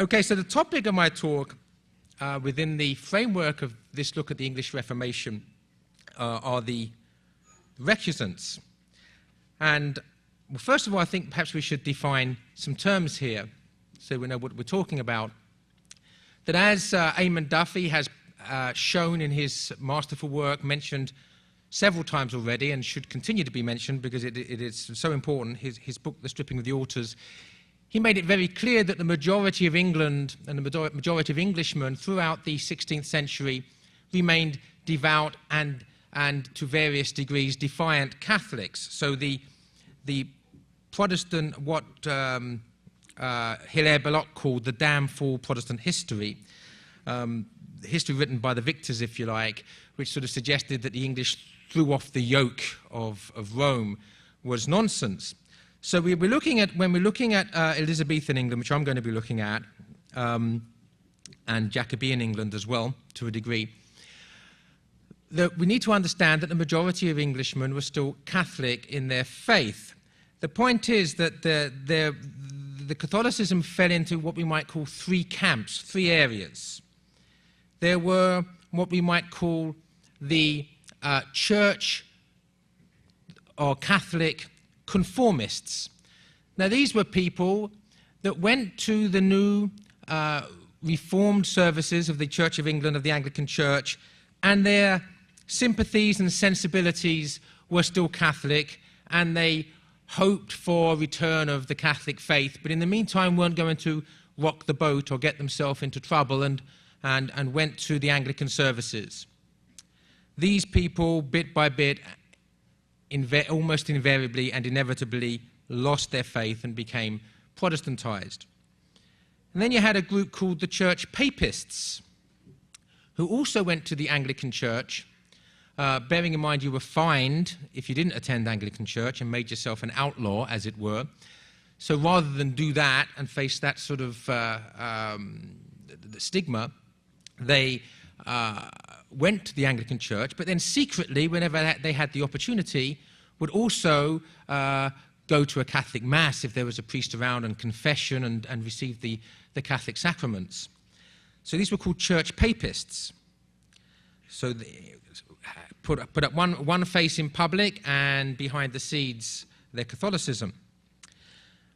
Okay, so the topic of my talk within the framework of this look at the English Reformation are the recusants. And well, first of all, I think perhaps we should define some terms here so we know what we're talking about. That as Eamon Duffy has shown in his masterful work, mentioned several times already and should continue to be mentioned because it is so important, his book, The Stripping of the Altars, he made it very clear that the majority of England and the majority of Englishmen throughout the 16th century remained devout and to various degrees defiant Catholics. So the Protestant, what Hilaire Belloc called the damn fool Protestant history, history written by the victors, if you like, which sort of suggested that the English threw off the yoke of Rome, was nonsense. So when we're looking at Elizabethan England, which I'm going to be looking at, and Jacobean England as well, to a degree, that we need to understand that the majority of Englishmen were still Catholic in their faith. The point is that the Catholicism fell into what we might call three camps, three areas. There were what we might call the church or Catholic conformists. Now, these were people that went to the new reformed services of the Church of England, of the Anglican Church, and their sympathies and sensibilities were still Catholic, and they hoped for a return of the Catholic faith, but in the meantime weren't going to rock the boat or get themselves into trouble and went to the Anglican services. These people, bit by bit, almost invariably and inevitably lost their faith and became Protestantized. And then you had a group called the Church Papists, who also went to the Anglican Church, bearing in mind you were fined if you didn't attend Anglican Church and made yourself an outlaw, as it were. So rather than do that and face that sort of the stigma, they went to the Anglican Church, but then secretly, whenever they had the opportunity, would also go to a Catholic Mass if there was a priest around and confession and receive the Catholic sacraments. So these were called Church Papists. So they put up one face in public and behind the scenes their Catholicism.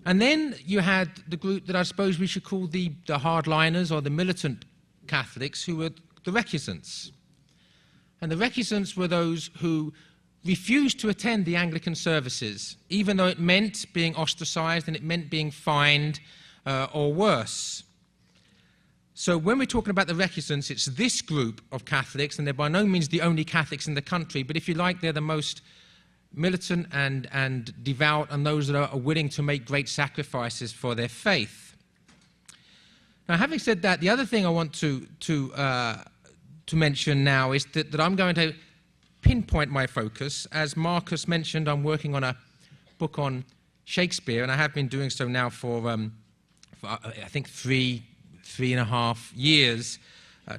And then you had the group that I suppose we should call the hardliners or the militant Catholics, who were the recusants. And the recusants were those who refused to attend the Anglican services, even though it meant being ostracized and it meant being fined or worse. So when we're talking about the recusants, it's this group of Catholics, and they're by no means the only Catholics in the country, but if you like, they're the most militant and devout, and those that are willing to make great sacrifices for their faith. Now, having said that, the other thing I want to mention now is that I'm going to pinpoint my focus. As Marcus mentioned, I'm working on a book on Shakespeare, and I have been doing so now for I think three and a half years,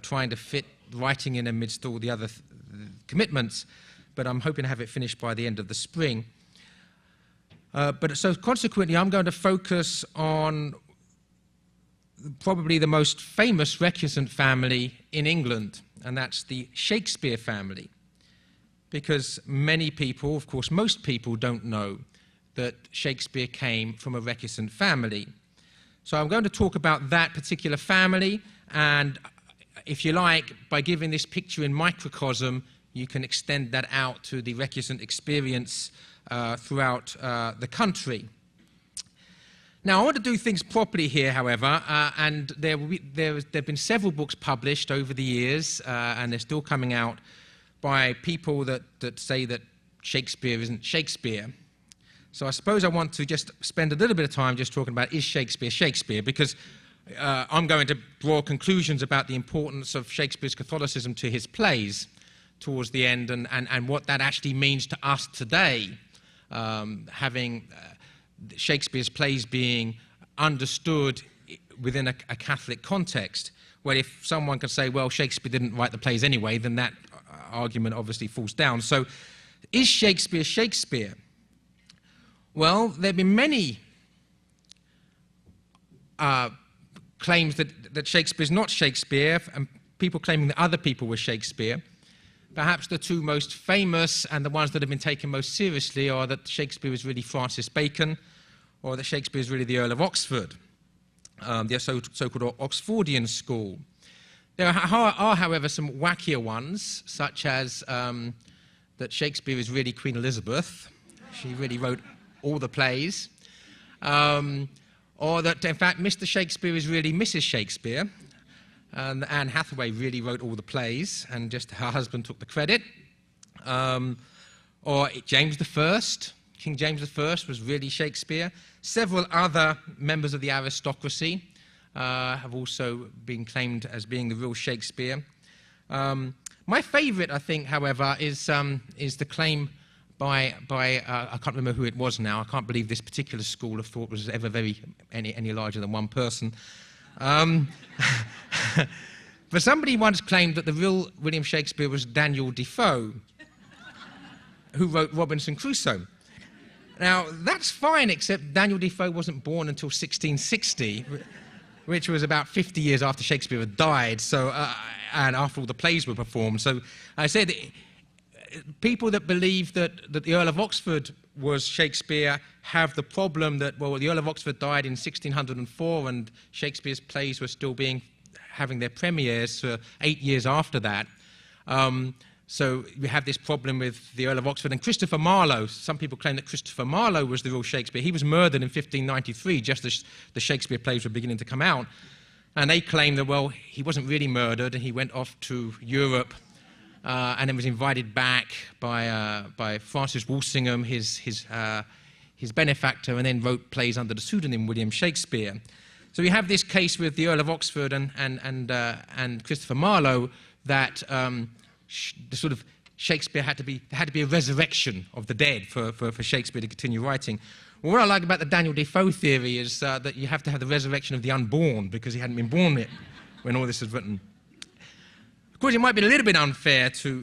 trying to fit writing in amidst all the other commitments, but I'm hoping to have it finished by the end of the spring. But so consequently, I'm going to focus on probably the most famous recusant family in England, and that's the Shakespeare family. Because many people, of course most people, don't know that Shakespeare came from a recusant family. So I'm going to talk about that particular family, and if you like, by giving this picture in microcosm, you can extend that out to the recusant experience throughout the country. Now, I want to do things properly here, however, and there have been several books published over the years, and they're still coming out, by people that say that Shakespeare isn't Shakespeare. So I suppose I want to just spend a little bit of time just talking about, is Shakespeare Shakespeare? Because I'm going to draw conclusions about the importance of Shakespeare's Catholicism to his plays towards the end, and what that actually means to us today, having Shakespeare's plays being understood within a Catholic context, where if someone can say, well, Shakespeare didn't write the plays anyway, then that argument obviously falls down. So is Shakespeare Shakespeare? Well, there have been many claims that Shakespeare is not Shakespeare, and people claiming that other people were Shakespeare. Perhaps the two most famous and the ones that have been taken most seriously are that Shakespeare is really Francis Bacon, or that Shakespeare is really the Earl of Oxford, the so-called Oxfordian school. There are, however, some wackier ones, such as that Shakespeare is really Queen Elizabeth. She really wrote all the plays. Or that, in fact, Mr. Shakespeare is really Mrs. Shakespeare, and Anne Hathaway really wrote all the plays, and just her husband took the credit. Or James I, King James I was really Shakespeare. Several other members of the aristocracy have also been claimed as being the real Shakespeare. My favourite, I think, however, is the claim by I can't remember who it was now. I can't believe this particular school of thought was ever any larger than one person. But somebody once claimed that the real William Shakespeare was Daniel Defoe, who wrote Robinson Crusoe. Now, that's fine, except Daniel Defoe wasn't born until 1660, which was about 50 years after Shakespeare had died, and after all the plays were performed. So I said, people that believe that the Earl of Oxford was Shakespeare have the problem that, well, the Earl of Oxford died in 1604 and Shakespeare's plays were still having their premieres for 8 years after that. So we have this problem with the Earl of Oxford. And Christopher Marlowe, some people claim that Christopher Marlowe was the real Shakespeare. He was murdered in 1593, just as the Shakespeare plays were beginning to come out. And they claim that, well, he wasn't really murdered, and he went off to Europe and then was invited back by Francis Walsingham, his benefactor, and then wrote plays under the pseudonym William Shakespeare. So we have this case with the Earl of Oxford and Christopher Marlowe that the sort of Shakespeare there had to be a resurrection of the dead for Shakespeare to continue writing. Well, what I like about the Daniel Defoe theory is that you have to have the resurrection of the unborn, because he hadn't been born yet when all this was written. Of course, it might be a little bit unfair to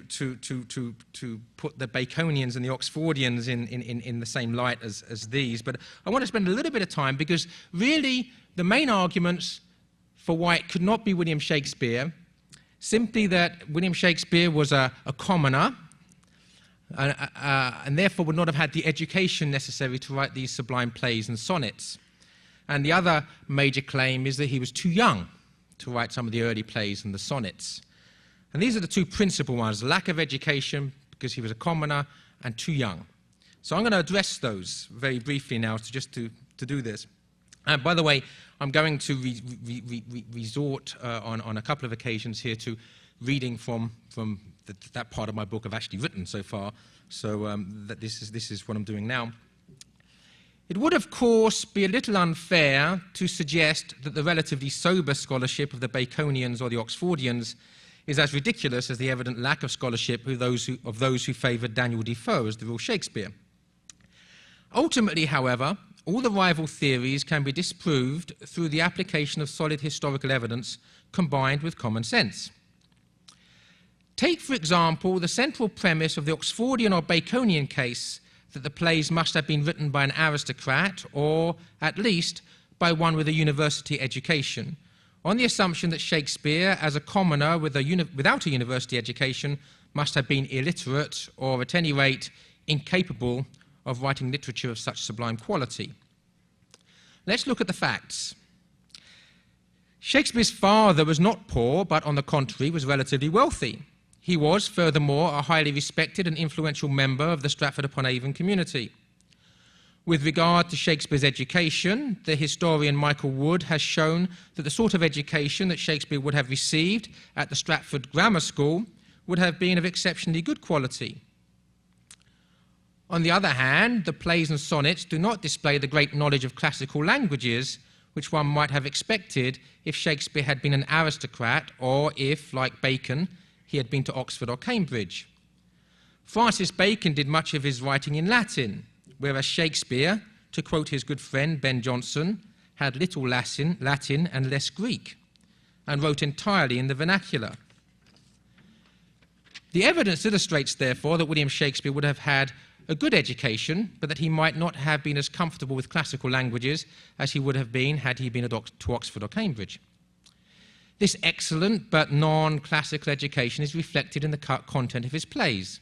put the Baconians and the Oxfordians in the same light as these, but I want to spend a little bit of time, because really the main arguments for why it could not be William Shakespeare, simply that William Shakespeare was a commoner, and therefore would not have had the education necessary to write these sublime plays and sonnets. And the other major claim is that he was too young to write some of the early plays and the sonnets. And these are the two principal ones: lack of education, because he was a commoner, and too young. So I'm going to address those very briefly now, to do this. And by the way, I'm going to resort on a couple of occasions here to reading from that part of my book I've actually written so far. So that this is what I'm doing now. It would, of course, be a little unfair to suggest that the relatively sober scholarship of the Baconians or the Oxfordians is as ridiculous as the evident lack of scholarship of those who favoured Daniel Defoe as the real Shakespeare. Ultimately, however, all the rival theories can be disproved through the application of solid historical evidence combined with common sense. Take, for example, the central premise of the Oxfordian or Baconian case that the plays must have been written by an aristocrat, or at least by one with a university education, on the assumption that Shakespeare, as a commoner without a university education, must have been illiterate, or at any rate incapable of writing literature of such sublime quality. Let's look at the facts. Shakespeare's father was not poor, but on the contrary was relatively wealthy. He was, furthermore, a highly respected and influential member of the Stratford-upon-Avon community. With regard to Shakespeare's education, the historian Michael Wood has shown that the sort of education that Shakespeare would have received at the Stratford Grammar School would have been of exceptionally good quality. On the other hand, the plays and sonnets do not display the great knowledge of classical languages which one might have expected if Shakespeare had been an aristocrat, or if, like Bacon, he had been to Oxford or Cambridge. Francis Bacon did much of his writing in Latin, whereas Shakespeare, to quote his good friend Ben Jonson, had little Latin and less Greek, and wrote entirely in the vernacular. The evidence illustrates, therefore, that William Shakespeare would have had a good education, but that he might not have been as comfortable with classical languages as he would have been had he been to Oxford or Cambridge. This excellent but non-classical education is reflected in the content of his plays.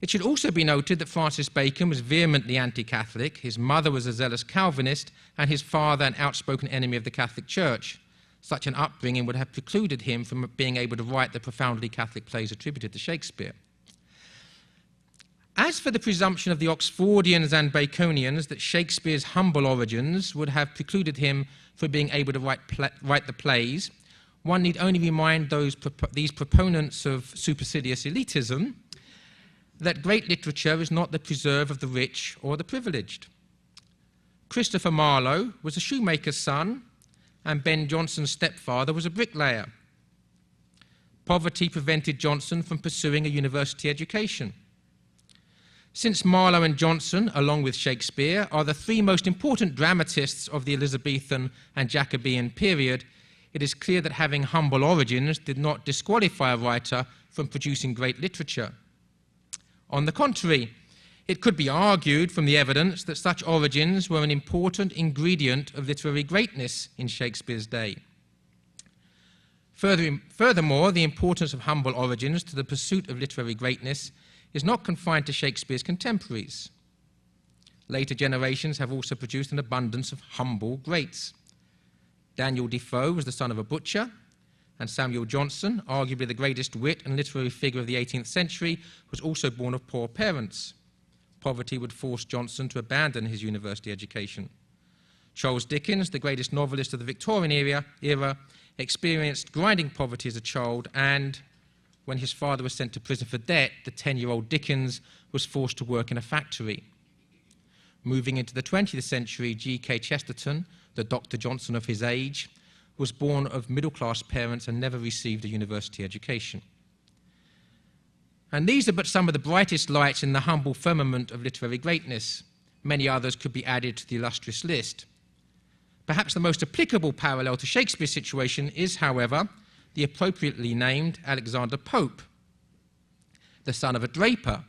It should also be noted that Francis Bacon was vehemently anti-Catholic, his mother was a zealous Calvinist, and his father an outspoken enemy of the Catholic Church. Such an upbringing would have precluded him from being able to write the profoundly Catholic plays attributed to Shakespeare. As for the presumption of the Oxfordians and Baconians that Shakespeare's humble origins would have precluded him from being able to write the plays, one need only remind these proponents of supercilious elitism that great literature is not the preserve of the rich or the privileged. Christopher Marlowe was a shoemaker's son, and Ben Jonson's stepfather was a bricklayer. Poverty prevented Jonson from pursuing a university education. Since Marlowe and Jonson, along with Shakespeare, are the three most important dramatists of the Elizabethan and Jacobean period, it is clear that having humble origins did not disqualify a writer from producing great literature. On the contrary, it could be argued from the evidence that such origins were an important ingredient of literary greatness in Shakespeare's day. Furthermore, the importance of humble origins to the pursuit of literary greatness is not confined to Shakespeare's contemporaries. Later generations have also produced an abundance of humble greats. Daniel Defoe was the son of a butcher, and Samuel Johnson, arguably the greatest wit and literary figure of the 18th century, was also born of poor parents. Poverty would force Johnson to abandon his university education. Charles Dickens, the greatest novelist of the Victorian era, experienced grinding poverty as a child, and when his father was sent to prison for debt, the 10-year-old Dickens was forced to work in a factory. Moving into the 20th century, G.K. Chesterton, the Dr. Johnson of his age, was born of middle-class parents and never received a university education. And these are but some of the brightest lights in the humble firmament of literary greatness. Many others could be added to the illustrious list. Perhaps the most applicable parallel to Shakespeare's situation is, however, the appropriately named Alexander Pope, the son of a draper,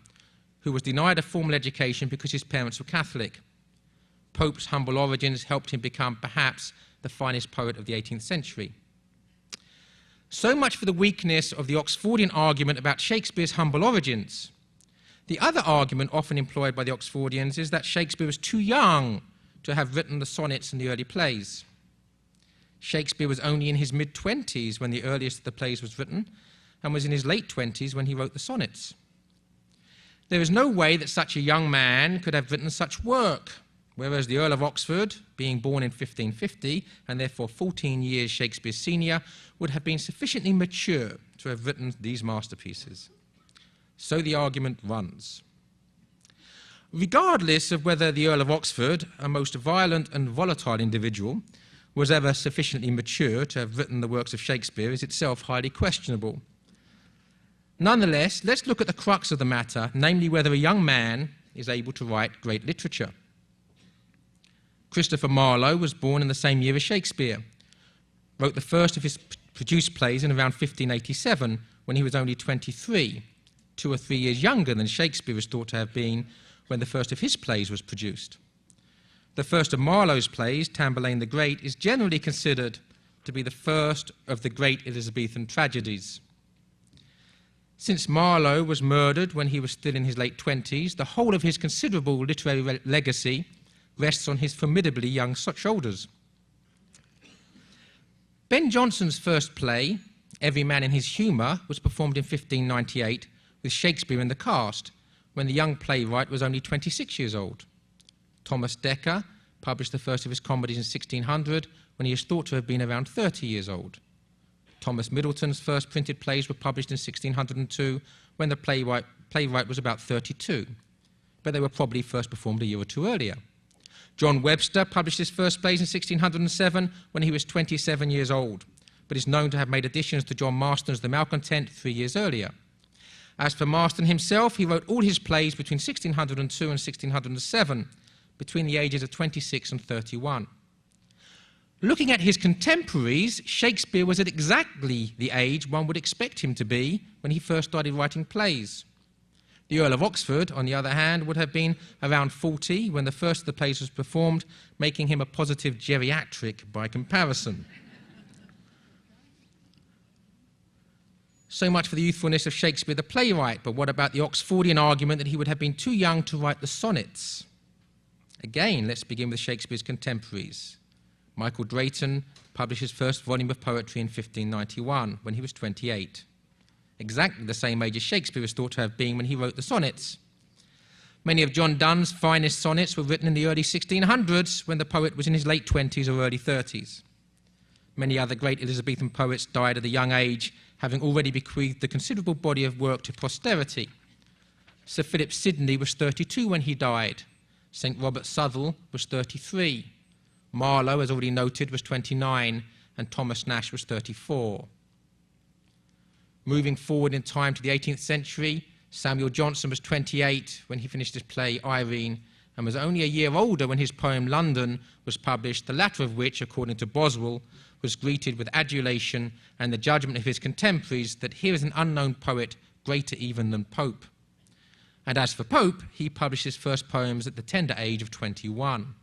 who was denied a formal education because his parents were Catholic. Pope's humble origins helped him become, perhaps, the finest poet of the 18th century. So much for the weakness of the Oxfordian argument about Shakespeare's humble origins. The other argument often employed by the Oxfordians is that Shakespeare was too young to have written the sonnets and the early plays. Shakespeare was only in his mid-20s when the earliest of the plays was written, and was in his late 20s when he wrote the sonnets. There is no way that such a young man could have written such work, whereas the Earl of Oxford, being born in 1550 and therefore 14 years Shakespeare's senior, would have been sufficiently mature to have written these masterpieces. So the argument runs. Regardless of whether the Earl of Oxford, a most violent and volatile individual, was ever sufficiently mature to have written the works of Shakespeare is itself highly questionable. Nonetheless, let's look at the crux of the matter, namely whether a young man is able to write great literature. Christopher Marlowe was born in the same year as Shakespeare, wrote the first of his produced plays in around 1587 when he was only 23, 2 or 3 years younger than Shakespeare is thought to have been when the first of his plays was produced. The first of Marlowe's plays, Tamburlaine the Great, is generally considered to be the first of the great Elizabethan tragedies. Since Marlowe was murdered when he was still in his late 20s, the whole of his considerable literary legacy rests on his formidably young shoulders. Ben Jonson's first play, Every Man in His Humour, was performed in 1598 with Shakespeare in the cast, when the young playwright was only 26 years old. Thomas Dekker published the first of his comedies in 1600, when he is thought to have been around 30 years old. Thomas Middleton's first printed plays were published in 1602, when the playwright was about 32, but they were probably first performed a year or two earlier. John Webster published his first plays in 1607 when he was 27 years old, but is known to have made additions to John Marston's The Malcontent 3 years earlier. As for Marston himself, he wrote all his plays between 1602 and 1607, between the ages of 26 and 31. Looking at his contemporaries, Shakespeare was at exactly the age one would expect him to be when he first started writing plays. The Earl of Oxford, on the other hand, would have been around 40 when the first of the plays was performed, making him a positive geriatric by comparison. So much for the youthfulness of Shakespeare the playwright, but what about the Oxfordian argument that he would have been too young to write the sonnets? Again, let's begin with Shakespeare's contemporaries. Michael Drayton published his first volume of poetry in 1591, when he was 28. Exactly the same age as Shakespeare was thought to have been when he wrote the sonnets. Many of John Donne's finest sonnets were written in the early 1600s, when the poet was in his late 20s or early 30s. Many other great Elizabethan poets died at a young age, having already bequeathed a considerable body of work to posterity. Sir Philip Sidney was 32 when he died. St. Robert Southwell was 33. Marlowe, as already noted, was 29, and Thomas Nash was 34. Moving forward in time to the 18th century, Samuel Johnson was 28 when he finished his play Irene, and was only a year older when his poem London was published, the latter of which, according to Boswell, was greeted with adulation and the judgment of his contemporaries that here is an unknown poet greater even than Pope. And as for Pope, he published his first poems at the tender age of 21.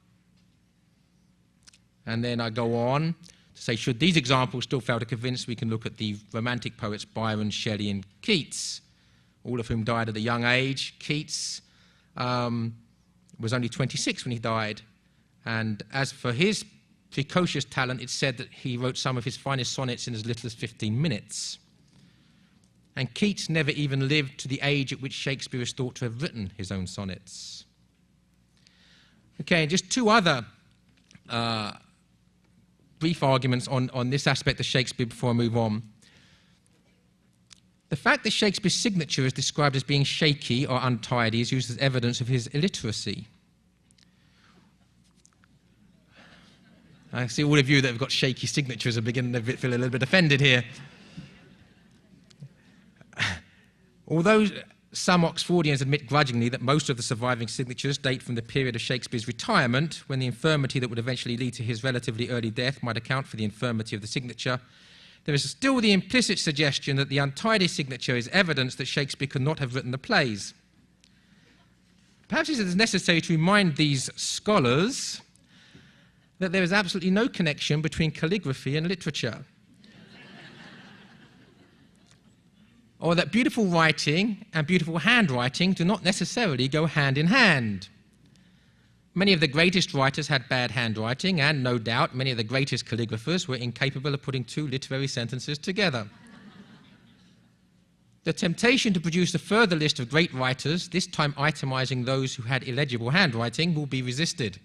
And then I go on to say, should these examples still fail to convince, we can look at the Romantic poets Byron, Shelley and Keats, all of whom died at a young age. Keats was only 26 when he died, and as for his precocious talent, it's said that he wrote some of his finest sonnets in as little as 15 minutes. And Keats never even lived to the age at which Shakespeare is thought to have written his own sonnets. Okay, and just two other brief arguments on this aspect of Shakespeare before I move on. The fact that Shakespeare's signature is described as being shaky or untidy is used as evidence of his illiteracy. I see all of you that have got shaky signatures are beginning to feel a little bit offended here. Although some Oxfordians admit grudgingly that most of the surviving signatures date from the period of Shakespeare's retirement, when the infirmity that would eventually lead to his relatively early death might account for the infirmity of the signature, there is still the implicit suggestion that the untidy signature is evidence that Shakespeare could not have written the plays. Perhaps it is necessary to remind these scholars that there is absolutely no connection between calligraphy and literature, or that beautiful writing and beautiful handwriting do not necessarily go hand in hand. Many of the greatest writers had bad handwriting, and no doubt many of the greatest calligraphers were incapable of putting two literary sentences together. The temptation to produce a further list of great writers, this time itemizing those who had illegible handwriting, will be resisted.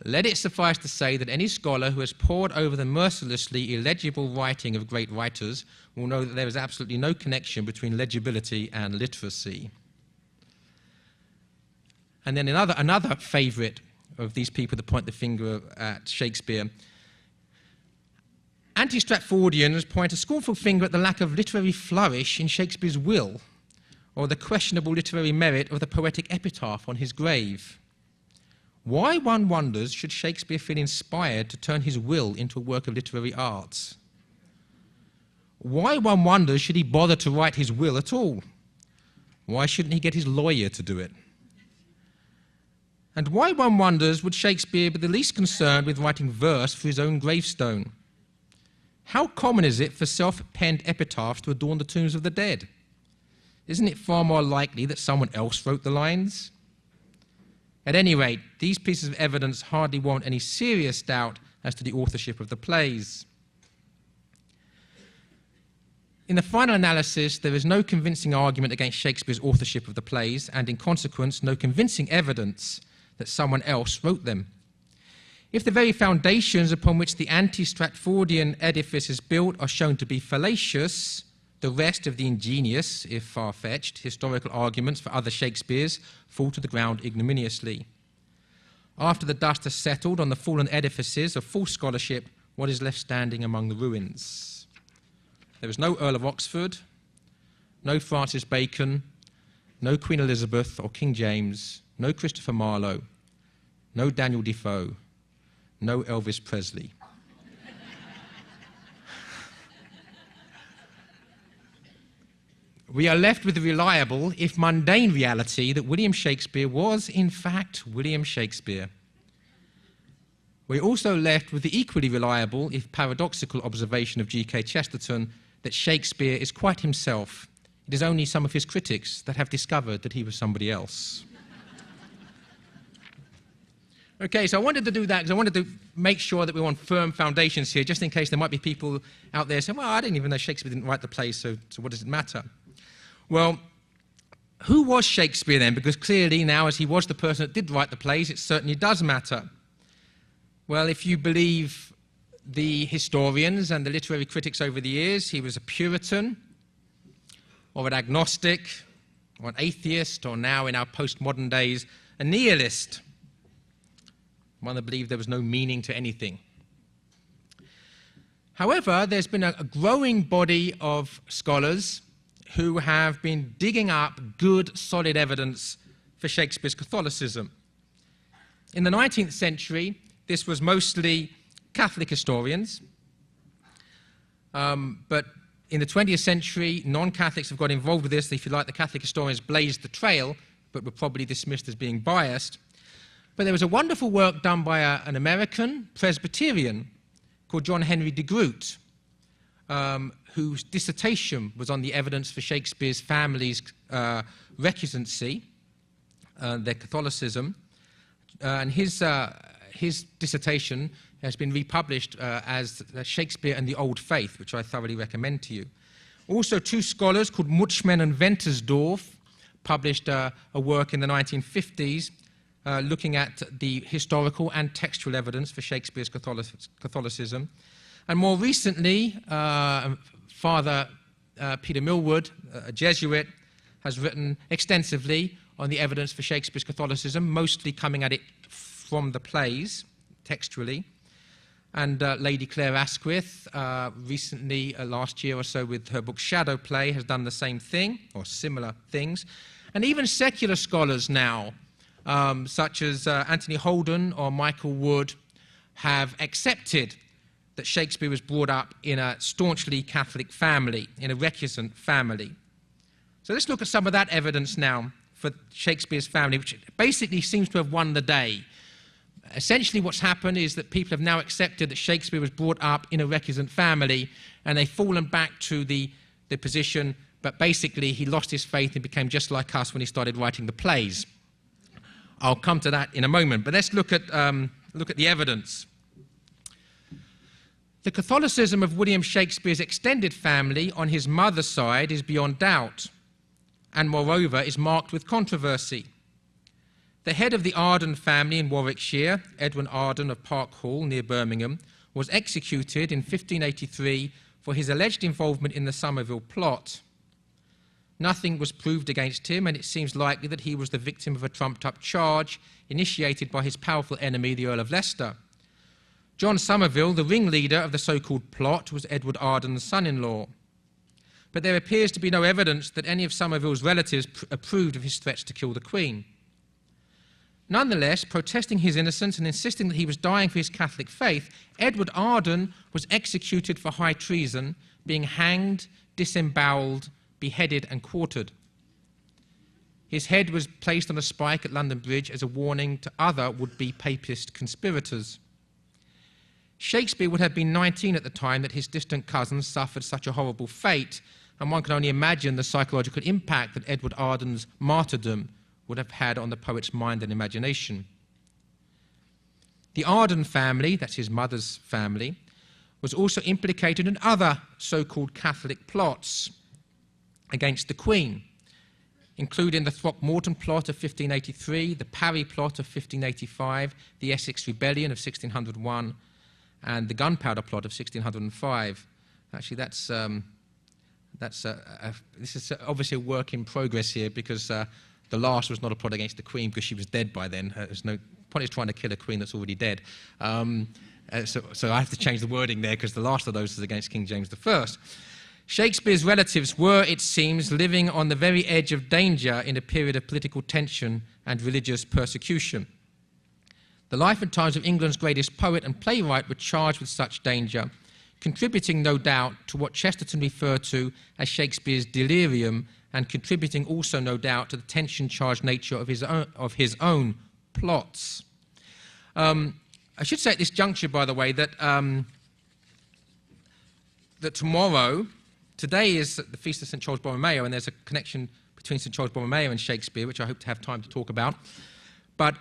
Let it suffice to say that any scholar who has pored over the mercilessly illegible writing of great writers will know that there is absolutely no connection between legibility and literacy. And then another favourite of these people that point the finger at Shakespeare, anti-Stratfordians point a scornful finger at the lack of literary flourish in Shakespeare's will, or the questionable literary merit of the poetic epitaph on his grave. Why, one wonders, should Shakespeare feel inspired to turn his will into a work of literary arts? Why, one wonders, should he bother to write his will at all? Why shouldn't he get his lawyer to do it? And why, one wonders, would Shakespeare be the least concerned with writing verse for his own gravestone? How common is it for self-penned epitaphs to adorn the tombs of the dead? Isn't it far more likely that someone else wrote the lines? At any rate, these pieces of evidence hardly warrant any serious doubt as to the authorship of the plays. In the final analysis, there is no convincing argument against Shakespeare's authorship of the plays, and in consequence, no convincing evidence that someone else wrote them. If the very foundations upon which the anti-Stratfordian edifice is built are shown to be fallacious, the rest of the ingenious, if far-fetched, historical arguments for other Shakespeares fall to the ground ignominiously. After the dust has settled on the fallen edifices of false scholarship, what is left standing among the ruins? There is no Earl of Oxford, no Francis Bacon, no Queen Elizabeth or King James, no Christopher Marlowe, no Daniel Defoe, no Elvis Presley. We are left with the reliable, if mundane, reality that William Shakespeare was, in fact, William Shakespeare. We're also left with the equally reliable, if paradoxical, observation of G.K. Chesterton that Shakespeare is quite himself. It is only some of his critics that have discovered that he was somebody else. Okay, so I wanted to do that because I wanted to make sure that we were on firm foundations here, just in case there might be people out there saying, well, I didn't even know Shakespeare didn't write the plays, so what does it matter? Well, who was Shakespeare then? Because clearly now, as he was the person that did write the plays, it certainly does matter. Well, if you believe the historians and the literary critics over the years, he was a Puritan, or an agnostic, or an atheist, or now in our postmodern days, a nihilist. One that believed there was no meaning to anything. However, there's been a growing body of scholars who have been digging up good, solid evidence for Shakespeare's Catholicism. In the 19th century, this was mostly Catholic historians, but in the 20th century, non-Catholics have got involved with this. If you like, the Catholic historians blazed the trail, but were probably dismissed as being biased. But there was a wonderful work done by an American Presbyterian called John Henry de Groot, whose dissertation was on the evidence for Shakespeare's family's recusancy, their Catholicism. And his dissertation has been republished as Shakespeare and the Old Faith, which I thoroughly recommend to you. Also, two scholars called Mutschmann and Ventersdorf published a work in the 1950s looking at the historical and textual evidence for Shakespeare's Catholicism. And more recently, Father Peter Millwood, a Jesuit, has written extensively on the evidence for Shakespeare's Catholicism, mostly coming at it from the plays, textually. And Lady Claire Asquith, recently, last year or so, with her book Shadow Play, has done the same thing, or similar things. And even secular scholars now, such as Anthony Holden or Michael Wood, have accepted that Shakespeare was brought up in a staunchly Catholic family, in a recusant family. So let's look at some of that evidence now for Shakespeare's family, which basically seems to have won the day. Essentially what's happened is that people have now accepted that Shakespeare was brought up in a recusant family, and they've fallen back to the position, but basically he lost his faith and became just like us when he started writing the plays. I'll come to that in a moment, but let's look at the evidence. The Catholicism of William Shakespeare's extended family on his mother's side is beyond doubt, and moreover is marked with controversy. The head of the Arden family in Warwickshire, Edwin Arden of Park Hall near Birmingham, was executed in 1583 for his alleged involvement in the Somerville plot. Nothing was proved against him, and it seems likely that he was the victim of a trumped-up charge initiated by his powerful enemy, the Earl of Leicester. John Somerville, the ringleader of the so-called plot, was Edward Arden's son-in-law. But there appears to be no evidence that any of Somerville's relatives approved of his threats to kill the Queen. Nonetheless, protesting his innocence and insisting that he was dying for his Catholic faith, Edward Arden was executed for high treason, being hanged, disemboweled, beheaded and quartered. His head was placed on a spike at London Bridge as a warning to other would-be papist conspirators. Shakespeare would have been 19 at the time that his distant cousin suffered such a horrible fate, and one can only imagine the psychological impact that Edward Arden's martyrdom would have had on the poet's mind and imagination. The Arden family, that's his mother's family, was also implicated in other so-called Catholic plots against the Queen, including the Throckmorton plot of 1583, the Parry plot of 1585, the Essex Rebellion of 1601, and the Gunpowder plot of 1605. Actually, this is obviously a work in progress here, because the last was not a plot against the Queen because she was dead by then. There's no point in trying to kill a Queen that's already dead. So I have to change the wording there, because the last of those is against King James I. Shakespeare's relatives were, it seems, living on the very edge of danger in a period of political tension and religious persecution. The life and times of England's greatest poet and playwright were charged with such danger, contributing, no doubt, to what Chesterton referred to as Shakespeare's delirium, and contributing also, no doubt, to the tension-charged nature of his own plots. I should say at this juncture, by the way, that that today is the Feast of St. Charles Borromeo, and there's a connection between St. Charles Borromeo and Shakespeare, which I hope to have time to talk about. But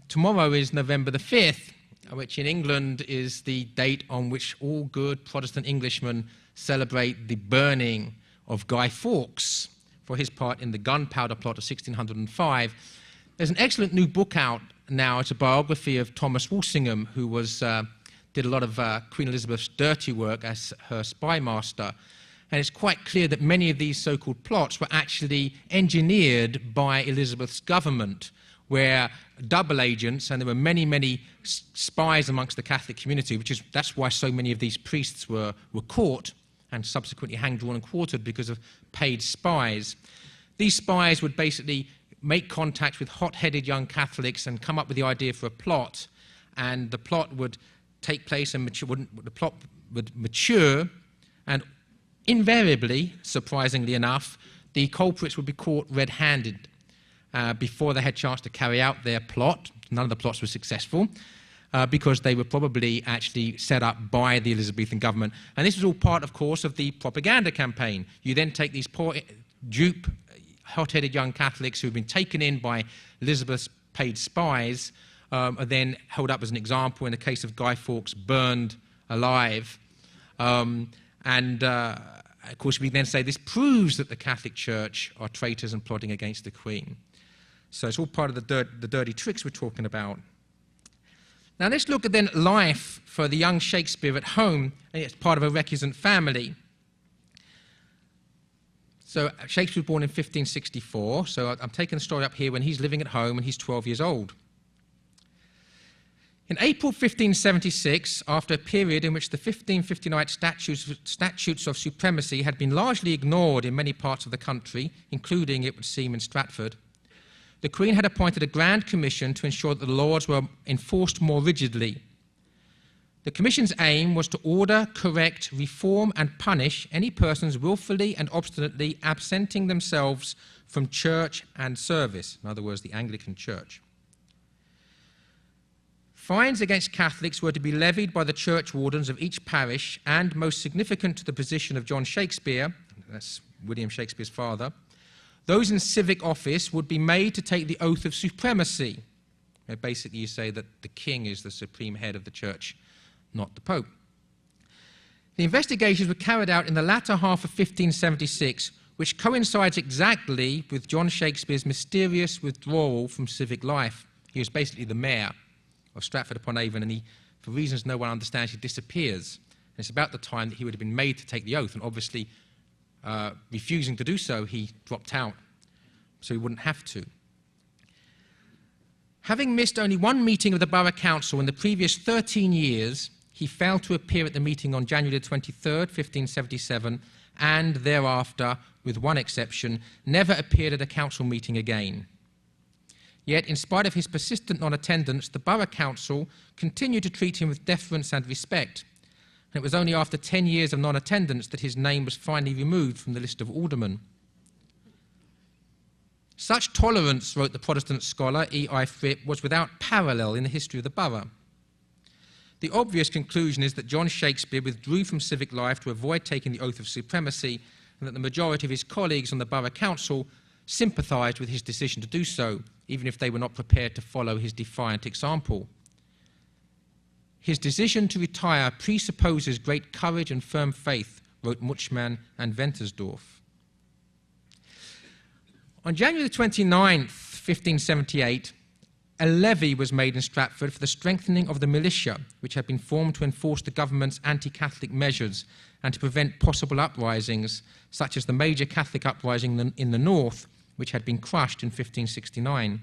tomorrow is November the 5th, which in England is the date on which all good Protestant Englishmen celebrate the burning of Guy Fawkes for his part in the gunpowder plot of 1605. There's an excellent new book out now. It's a biography of Thomas Walsingham, who did a lot of Queen Elizabeth's dirty work as her spy master. And it's quite clear that many of these so-called plots were actually engineered by Elizabeth's government, where double agents, and there were many, many spies amongst the Catholic community, that's why so many of these priests were caught and subsequently hanged, drawn and quartered because of paid spies. These spies would basically make contact with hot-headed young Catholics and come up with the idea for a plot, and the plot would take place and the plot would mature, and invariably, surprisingly enough, the culprits would be caught red-handed before they had a chance to carry out their plot. None of the plots were successful because they were probably actually set up by the Elizabethan government. And this was all part, of course, of the propaganda campaign. You then take these poor, dupe, hot-headed young Catholics who have been taken in by Elizabeth's paid spies, are then held up as an example. In the case of Guy Fawkes, burned alive. Of course, we then say this proves that the Catholic Church are traitors and plotting against the Queen. So it's all part of the dirty tricks we're talking about. Now let's look at then life for the young Shakespeare at home, and it's part of a recusant family. So Shakespeare was born in 1564, so I'm taking the story up here when he's living at home and he's 12 years old. In April 1576, after a period in which the 1559 statutes of supremacy had been largely ignored in many parts of the country, including, it would seem, in Stratford, the Queen had appointed a Grand Commission to ensure that the laws were enforced more rigidly. The Commission's aim was to order, correct, reform and punish any persons wilfully and obstinately absenting themselves from church and service, in other words, the Anglican Church. Fines against Catholics were to be levied by the church wardens of each parish, and most significant to the position of John Shakespeare, that's William Shakespeare's father, those in civic office would be made to take the oath of supremacy. Basically, you say that the king is the supreme head of the church, not the Pope. The investigations were carried out in the latter half of 1576, which coincides exactly with John Shakespeare's mysterious withdrawal from civic life. He was basically the mayor of Stratford-upon-Avon, and he, for reasons no one understands, he disappears. And it's about the time that he would have been made to take the oath, and obviously refusing to do so, he dropped out, so he wouldn't have to. Having missed only one meeting of the Borough Council in the previous 13 years, he failed to appear at the meeting on January 23rd, 1577, and thereafter, with one exception, never appeared at a council meeting again. Yet, in spite of his persistent non-attendance, the Borough Council continued to treat him with deference and respect. And it was only after 10 years of non-attendance that his name was finally removed from the list of aldermen. Such tolerance, wrote the Protestant scholar E.I. Fripp, was without parallel in the history of the borough. The obvious conclusion is that John Shakespeare withdrew from civic life to avoid taking the oath of supremacy, and that the majority of his colleagues on the Borough Council sympathised with his decision to do so, even if they were not prepared to follow his defiant example. His decision to retire presupposes great courage and firm faith, wrote Muchman and Ventersdorf. On January 29th, 1578, a levy was made in Stratford for the strengthening of the militia, which had been formed to enforce the government's anti-Catholic measures and to prevent possible uprisings, such as the major Catholic uprising in the north, which had been crushed in 1569.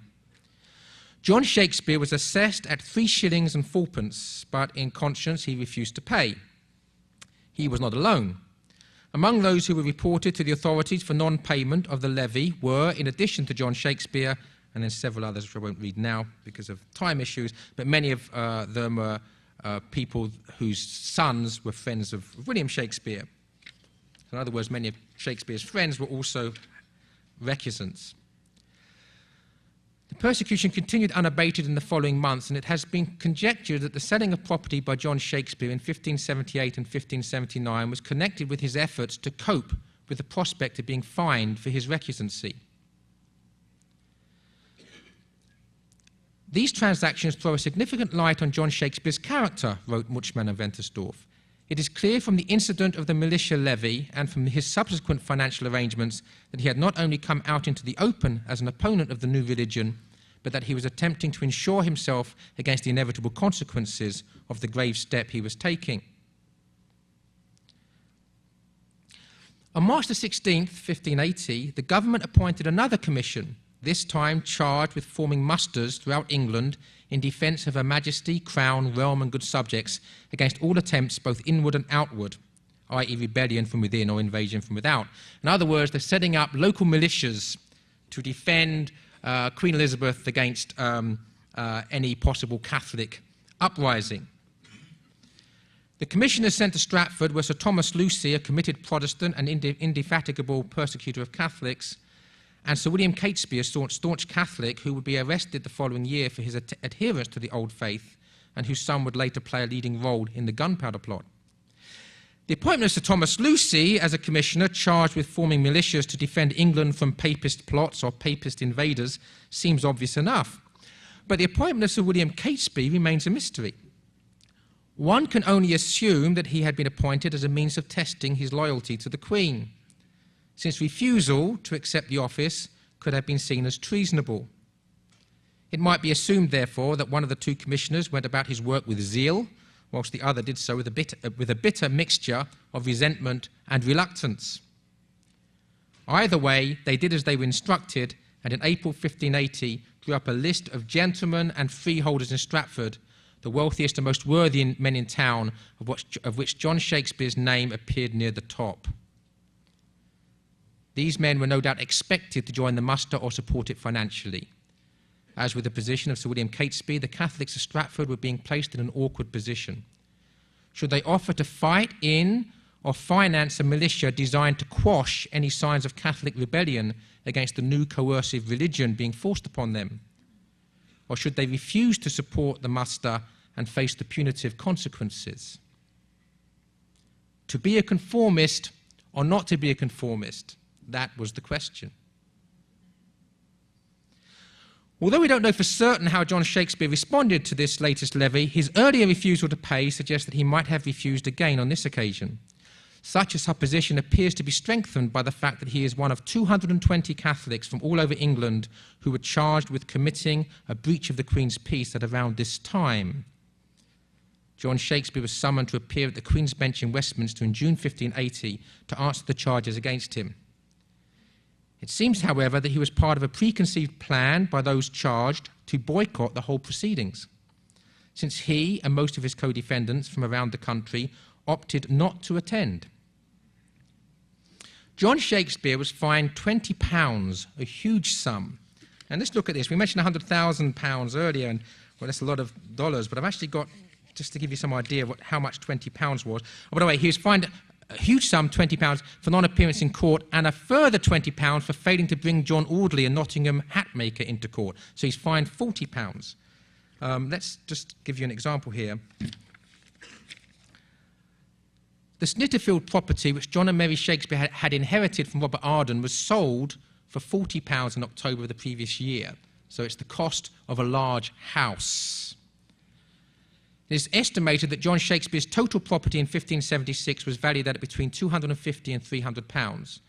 John Shakespeare was assessed at 3 shillings and 4pence, but in conscience he refused to pay. He was not alone. Among those who were reported to the authorities for non-payment of the levy were, in addition to John Shakespeare, and then several others which I won't read now because of time issues, but many of them were people whose sons were friends of William Shakespeare. In other words, many of Shakespeare's friends were also recusants. The Persecution continued unabated in the following months, and it has been conjectured that the selling of property by John Shakespeare in 1578 and 1579 was connected with his efforts to cope with the prospect of being fined for his recusancy. These transactions throw a significant light on John Shakespeare's character, wrote Muchman of Wentersdorf. It is clear from the incident of the militia levy and from his subsequent financial arrangements that he had not only come out into the open as an opponent of the new religion, but that he was attempting to insure himself against the inevitable consequences of the grave step he was taking. On March the 16th, 1580, the government appointed another commission, this time charged with forming musters throughout England in defence of Her Majesty, Crown, realm and good subjects against all attempts both inward and outward, i.e. rebellion from within or invasion from without. In other words, they're setting up local militias to defend Queen Elizabeth against any possible Catholic uprising. The commissioners sent to Stratford were Sir Thomas Lucy, a committed Protestant and indefatigable persecutor of Catholics, and Sir William Catesby, a staunch Catholic who would be arrested the following year for his adherence to the old faith and whose son would later play a leading role in the gunpowder plot. The appointment of Sir Thomas Lucy as a commissioner charged with forming militias to defend England from papist plots or papist invaders seems obvious enough. But the appointment of Sir William Catesby remains a mystery. One can only assume that he had been appointed as a means of testing his loyalty to the Queen, since refusal to accept the office could have been seen as treasonable. It might be assumed, therefore, that one of the two commissioners went about his work with zeal, whilst the other did so with a bitter mixture of resentment and reluctance. Either way, they did as they were instructed, and in April 1580 drew up a list of gentlemen and freeholders in Stratford, the wealthiest and most worthy men in town, of which John Shakespeare's name appeared near the top. These men were no doubt expected to join the muster or support it financially. As with the position of Sir William Catesby, the Catholics of Stratford were being placed in an awkward position. Should they offer to fight in or finance a militia designed to quash any signs of Catholic rebellion against the new coercive religion being forced upon them? Or should they refuse to support the muster and face the punitive consequences? To be a conformist or not to be a conformist? That was the question. Although we don't know for certain how John Shakespeare responded to this latest levy, his earlier refusal to pay suggests that he might have refused again on this occasion. Such a supposition appears to be strengthened by the fact that he is one of 220 Catholics from all over England who were charged with committing a breach of the Queen's peace at around this time. John Shakespeare was summoned to appear at the Queen's Bench in Westminster in June 1580 to answer the charges against him. It seems, however, that he was part of a preconceived plan by those charged to boycott the whole proceedings, since he and most of his co-defendants from around the country opted not to attend. John Shakespeare was fined £20, a huge sum. And let's look at this. We mentioned £100,000 earlier, and well, that's a lot of dollars, but I've actually got, just to give you some idea of how much £20 was. Oh, by the way, he was fined a huge sum, £20, for non-appearance in court, and a further £20 for failing to bring John Audley, a Nottingham hat maker, into court. So he's fined £40. Let's just give you an example here. The Snitterfield property, which John and Mary Shakespeare had inherited from Robert Arden, was sold for £40 in October of the previous year. So it's the cost of a large house. It is estimated that John Shakespeare's total property in 1576 was valued at between £250 and £300.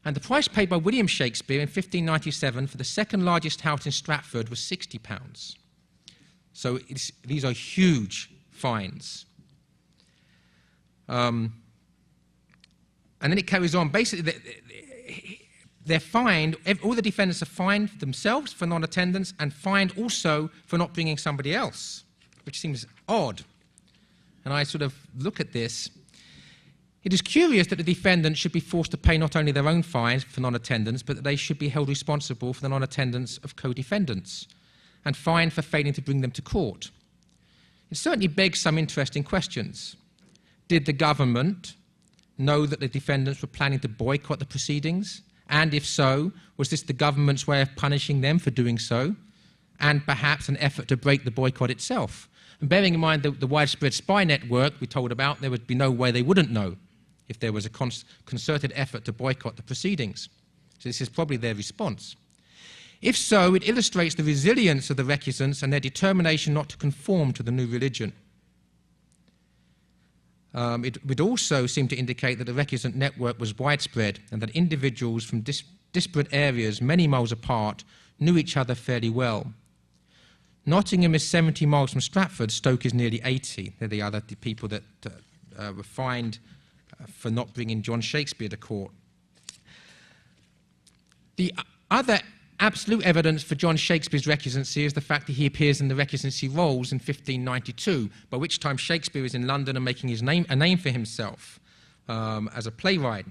And the price paid by William Shakespeare in 1597 for the second largest house in Stratford was £60. So these are huge fines. And then it carries on. Basically, they're fined, all the defendants are fined themselves for non-attendance and fined also for not bringing somebody else, which seems odd. And I sort of look at this. It is curious that the defendants should be forced to pay not only their own fines for non-attendance, but that they should be held responsible for the non-attendance of co-defendants and fined for failing to bring them to court. It certainly begs some interesting questions. Did the government know that the defendants were planning to boycott the proceedings? And if so, was this the government's way of punishing them for doing so? and perhaps an effort to break the boycott itself. And bearing in mind the widespread spy network we told about, there would be no way they wouldn't know if there was a concerted effort to boycott the proceedings. So this is probably their response. If so, it illustrates the resilience of the recusants and their determination not to conform to the new religion. It would also seem to indicate that the recusant network was widespread and that individuals from disparate areas many miles apart knew each other fairly well. Nottingham is 70 miles from Stratford, Stoke is nearly 80. They're the other people that were fined for not bringing John Shakespeare to court. The other absolute evidence for John Shakespeare's recusancy is the fact that he appears in the recusancy rolls in 1592, by which time Shakespeare is in London and making a name for himself as a playwright.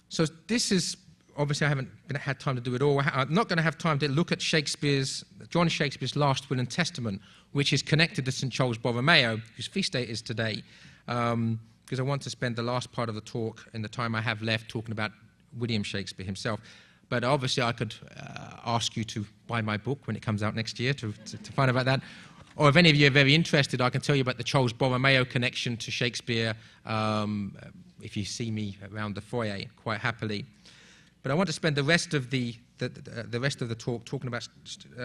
So this is, obviously I haven't had time to do it all. I'm not going to have time to look at John Shakespeare's last will and testament, which is connected to St. Charles Borromeo, whose feast day it is today, because I want to spend the last part of the talk in the time I have left talking about William Shakespeare himself. But obviously I could ask you to buy my book when it comes out next year to find out about that. Or if any of you are very interested, I can tell you about the Charles Borromeo connection to Shakespeare if you see me around the foyer, quite happily. But I want to spend the rest of the talk talking about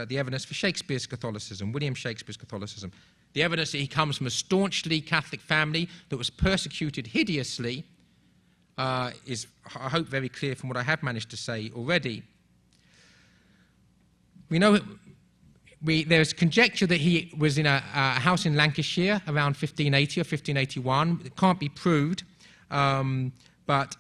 the evidence for Shakespeare's Catholicism, William Shakespeare's Catholicism. The evidence that he comes from a staunchly Catholic family that was persecuted hideously is, I hope, very clear from what I have managed to say already. We know there's conjecture that he was in a house in Lancashire around 1580 or 1581. It can't be proved, but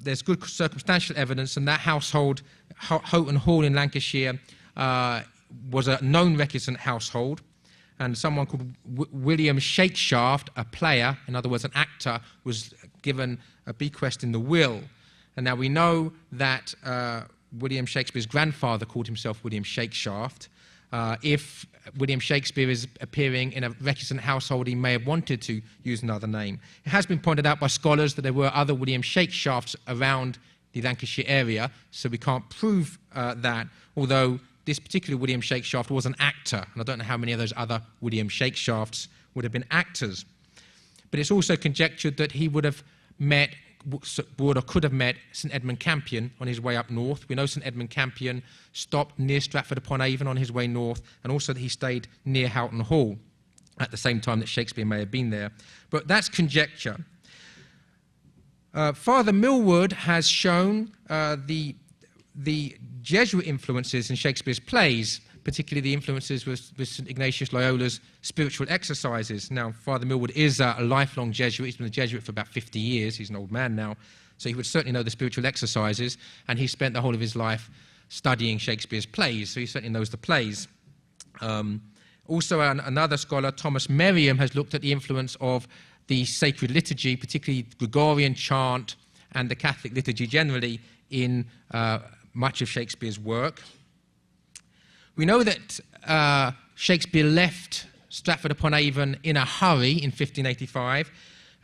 there's good circumstantial evidence, and that household, Houghton Hall in Lancashire, was a known recusant household, and someone called William Shakeshaft, a player, in other words an actor, was given a bequest in the will. And now we know that William Shakespeare's grandfather called himself William Shakeshaft. If William Shakespeare is appearing in a recusant household, he may have wanted to use another name. It has been pointed out by scholars that there were other William Shakeshafts around the Lancashire area, so we can't prove that, although this particular William Shakeshaft was an actor, and I don't know how many of those other William Shakeshafts would have been actors. But it's also conjectured that he would have met, would or could have met St Edmund Campion on his way up north. We know St Edmund Campion stopped near Stratford-upon-Avon on his way north, and also that he stayed near Houghton Hall at the same time that Shakespeare may have been there. But that's conjecture. Father Millward has shown the Jesuit influences in Shakespeare's plays, particularly the influences with St Ignatius Loyola's spiritual exercises. Now, Father Millward is a lifelong Jesuit. He's been a Jesuit for about 50 years. He's an old man now. So he would certainly know the spiritual exercises, and he spent the whole of his life studying Shakespeare's plays, so he certainly knows the plays. Also, another scholar, Thomas Merriam, has looked at the influence of the sacred liturgy, particularly Gregorian chant and the Catholic liturgy generally, in much of Shakespeare's work. We know that Shakespeare left Stratford-upon-Avon in a hurry in 1585,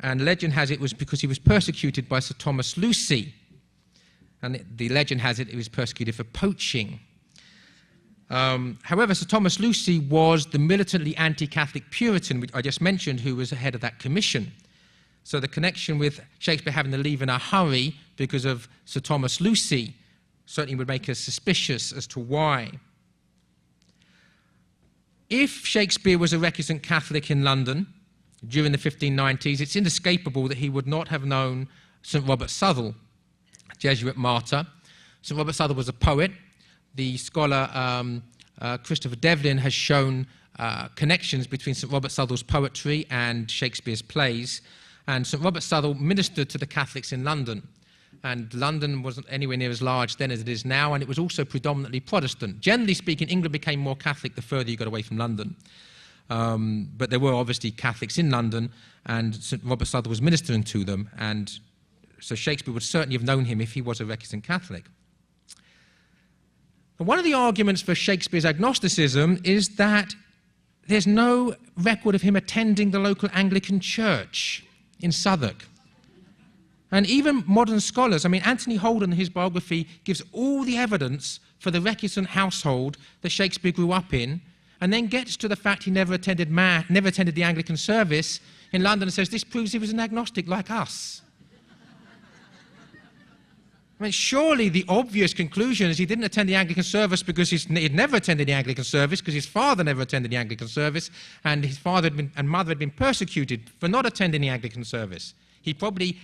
and legend has it was because he was persecuted by Sir Thomas Lucy. And the legend has it he was persecuted for poaching. However, Sir Thomas Lucy was the militantly anti-Catholic Puritan, which I just mentioned, who was the head of that commission. So the connection with Shakespeare having to leave in a hurry because of Sir Thomas Lucy certainly would make us suspicious as to why. If Shakespeare was a recusant Catholic in London during the 1590s, it's inescapable that he would not have known St Robert Southwell, Jesuit martyr. St Robert Southwell was a poet. The scholar Christopher Devlin has shown connections between St Robert Southwell's poetry and Shakespeare's plays. And St Robert Southwell ministered to the Catholics in London. And London wasn't anywhere near as large then as it is now, and it was also predominantly Protestant. Generally speaking, England became more Catholic the further you got away from London. But there were obviously Catholics in London, and St Robert Southwell was ministering to them, and so Shakespeare would certainly have known him if he was a recusant Catholic. But one of the arguments for Shakespeare's agnosticism is that there's no record of him attending the local Anglican church in Southwark. And even modern scholars, I mean, Anthony Holden in his biography gives all the evidence for the recusant household that Shakespeare grew up in, and then gets to the fact he never attended the Anglican service in London and says, this proves he was an agnostic like us. I mean, surely the obvious conclusion is he didn't attend the Anglican service because he'd never attended the Anglican service, because his father never attended the Anglican service, and his father and mother had been persecuted for not attending the Anglican service. He probably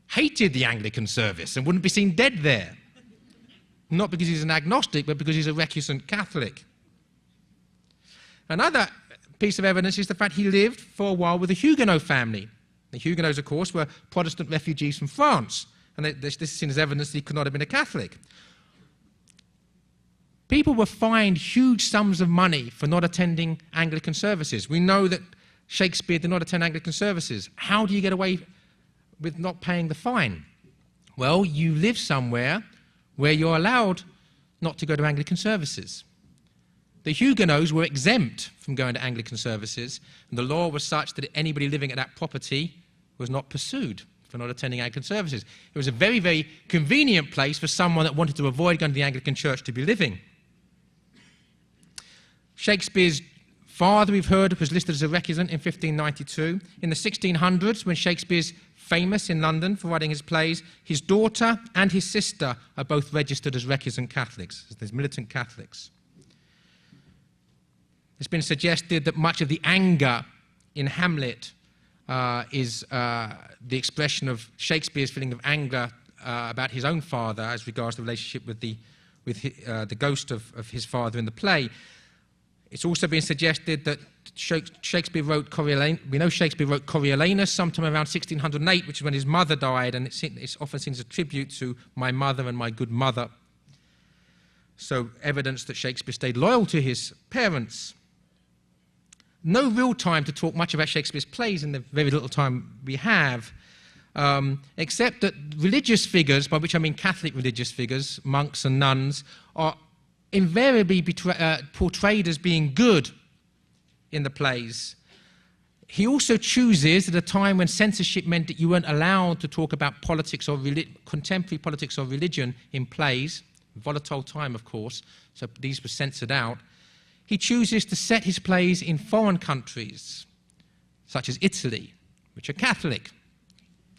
hated the Anglican service and wouldn't be seen dead there. Not because he's an agnostic, but because he's a recusant Catholic. Another piece of evidence is the fact he lived for a while with a Huguenot family. The Huguenots, of course, were Protestant refugees from France, and this is seen as evidence that he could not have been a Catholic. People were fined huge sums of money for not attending Anglican services. We know that Shakespeare did not attend Anglican services. How do you get away with not paying the fine? Well, you live somewhere where you're allowed not to go to Anglican services. The Huguenots were exempt from going to Anglican services, and the law was such that anybody living at that property was not pursued for not attending Anglican services. It was a very, very convenient place for someone that wanted to avoid going to the Anglican church to be living. Shakespeare's father, we've heard, was listed as a recusant in 1592. In the 1600s, when Shakespeare's famous in London for writing his plays, his daughter and his sister are both registered as recusant Catholics, as militant Catholics. It's been suggested that much of the anger in Hamlet is the expression of Shakespeare's feeling of anger about his own father as regards the relationship with the ghost of his father in the play. It's also been suggested that Shakespeare wrote we know Shakespeare wrote Coriolanus sometime around 1608, which is when his mother died, and it's often seen as a tribute to my mother and my good mother. So evidence that Shakespeare stayed loyal to his parents. No real time to talk much about Shakespeare's plays in the very little time we have, except that religious figures, by which I mean Catholic religious figures, monks and nuns, are invariably portrayed as being good in the plays. He also chooses, at a time when censorship meant that you weren't allowed to talk about politics or contemporary politics or religion in plays, volatile time, of course, so these were censored out. He chooses to set his plays in foreign countries, such as Italy, which are Catholic.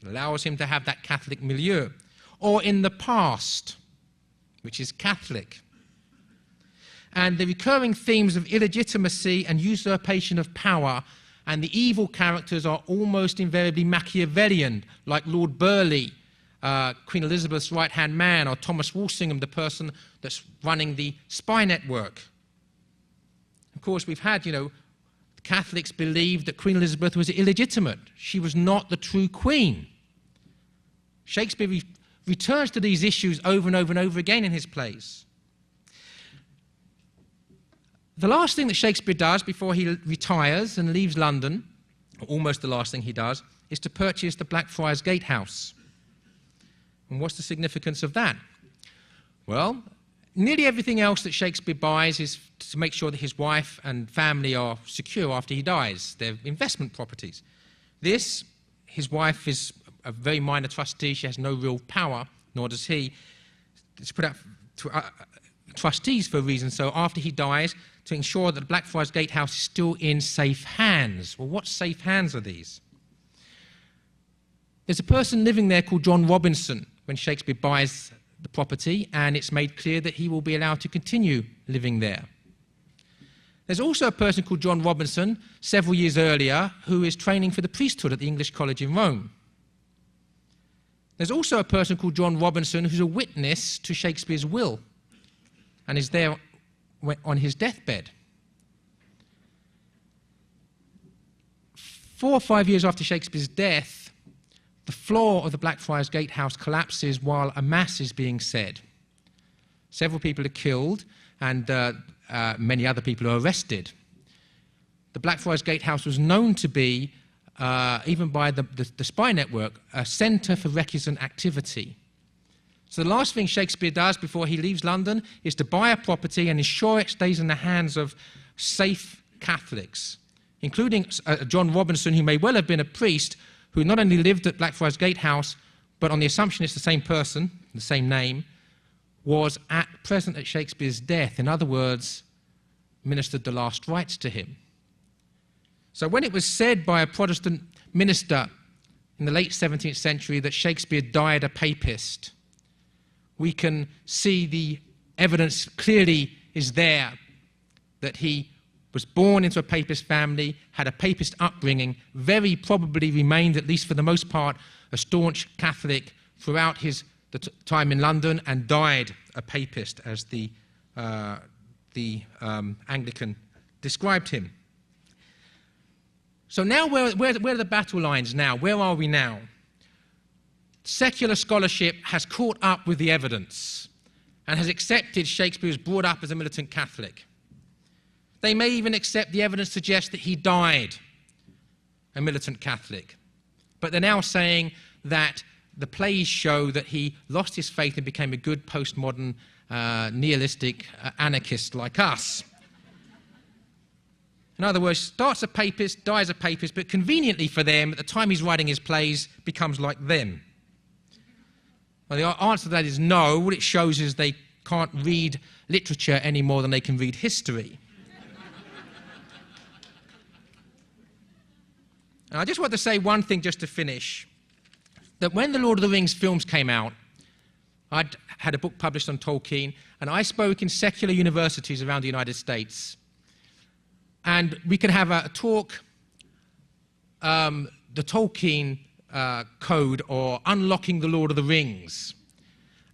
It allows him to have that Catholic milieu. Or in the past, which is Catholic. And the recurring themes of illegitimacy and usurpation of power and the evil characters are almost invariably Machiavellian, like Lord Burleigh, Queen Elizabeth's right-hand man, or Thomas Walsingham, the person that's running the spy network. Of course, we've had, Catholics believed that Queen Elizabeth was illegitimate. She was not the true queen. Shakespeare returns to these issues over and over and over again in his plays. The last thing that Shakespeare does before he retires and leaves London, or almost the last thing he does, is to purchase the Blackfriars Gatehouse. And what's the significance of that? Well, nearly everything else that Shakespeare buys is to make sure that his wife and family are secure after he dies. They're investment properties. This, his wife is a very minor trustee. She has no real power, nor does he. It's put out to trustees for a reason. So after he dies, to ensure that the Blackfriars Gatehouse is still in safe hands. Well, what safe hands are these? There's a person living there called John Robinson when Shakespeare buys the property, and it's made clear that he will be allowed to continue living there. There's also a person called John Robinson, several years earlier, who is training for the priesthood at the English College in Rome. There's also a person called John Robinson who's a witness to Shakespeare's will and is there on his deathbed. 4 or 5 years after Shakespeare's death, the floor of the Blackfriars Gatehouse collapses while a mass is being said. Several people are killed, and many other people are arrested. The Blackfriars Gatehouse was known to be, even by the spy network, a centre for recusant activity. So the last thing Shakespeare does before he leaves London is to buy a property and ensure it stays in the hands of safe Catholics, including John Robinson, who may well have been a priest, who not only lived at Blackfriars Gatehouse, but on the assumption it's the same person, the same name, was present at Shakespeare's death. In other words, ministered the last rites to him. So when it was said by a Protestant minister in the late 17th century that Shakespeare died a papist, we can see the evidence clearly is there that he was born into a papist family, had a papist upbringing, very probably remained, at least for the most part, a staunch Catholic throughout the time in London, and died a papist, as the Anglican described him. So now where are the battle lines now? Where are we now? Secular scholarship has caught up with the evidence and has accepted Shakespeare was brought up as a militant Catholic. They may even accept the evidence suggests that he died a militant Catholic. But they're now saying that the plays show that he lost his faith and became a good postmodern nihilistic anarchist like us. In other words, starts a papist, dies a papist, but conveniently for them, at the time he's writing his plays, becomes like them. Well, the answer to that is no. What it shows is they can't read literature any more than they can read history. And I just want to say one thing just to finish, that when the Lord of the Rings films came out, I'd had a book published on Tolkien, and I spoke in secular universities around the United States. And we could have a talk, the Tolkien code, or unlocking the Lord of the Rings.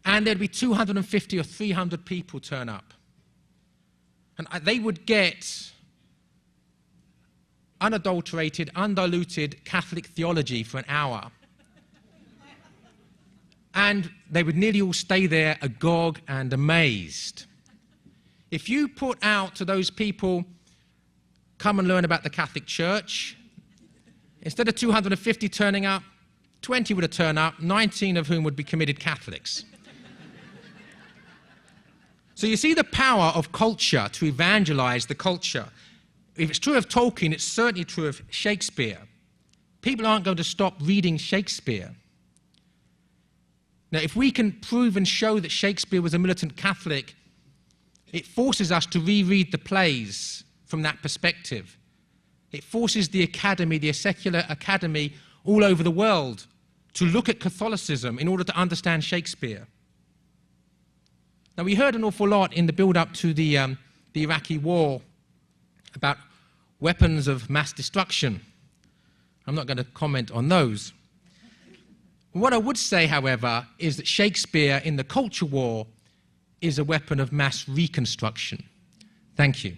And there'd be 250 or 300 people turn up. And they would get unadulterated, undiluted Catholic theology for an hour. And they would nearly all stay there agog and amazed. If you put out to those people, come and learn about the Catholic Church, instead of 250 turning up, 20 would have turned up, 19 of whom would be committed Catholics. So you see the power of culture to evangelize the culture. If it's true of Tolkien, it's certainly true of Shakespeare. People aren't going to stop reading Shakespeare. Now, if we can prove and show that Shakespeare was a militant Catholic, it forces us to reread the plays from that perspective. It forces the academy, the secular academy all over the world, to look at Catholicism in order to understand Shakespeare. Now, we heard an awful lot in the build-up to the Iraqi war about weapons of mass destruction. I'm not going to comment on those. What I would say, however, is that Shakespeare in the culture war is a weapon of mass reconstruction. Thank you.